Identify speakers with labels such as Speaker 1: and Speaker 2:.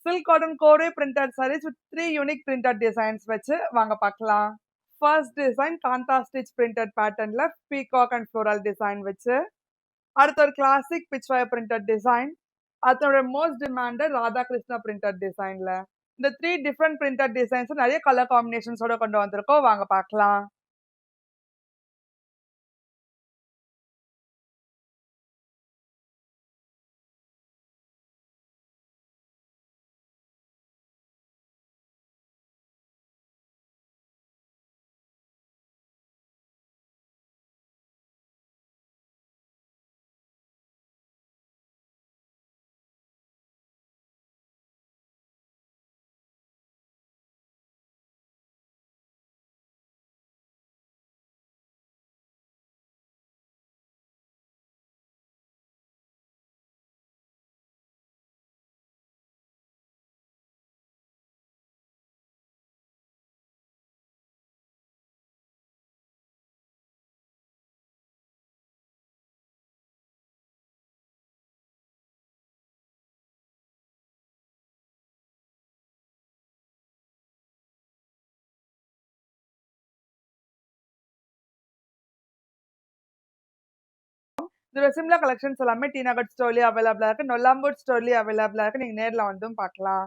Speaker 1: Silk cotton கோரே printed sarees with 3 unique printed designs வச்சு வாங்க பார்க்கலாம். First design Kantha stitch printed பேட்டர்ன்ல பீகாக் அண்ட் ஃப்ளோரல் டிசைன் வச்சு. அடுத்து ஒரு classic Pichwai printed design. அதோட மோஸ்ட் டிமாண்டட் ராதாகிருஷ்ணா பிரிண்டட் டிசைன்ல. இந்த 3 டிஃப்ரெண்ட் பிரிண்டட் டிசைன்ஸ் நிறைய கலர் காம்பினேஷன்ஸோட கொண்டு வந்திருக்கோம். வாங்க பார்க்கலாம். இதோட சிம்லர் கலெக்ஷன்ஸ் எல்லாமே டி நகர் ஸ்டோர்லயே அவைலபிளா இருக்கு. நொல்லாம்பூர் ஸ்டோர்லயே அவைலபிளா இருக்கு. நீங்க நேர்ல வந்தும் பார்க்கலாம்.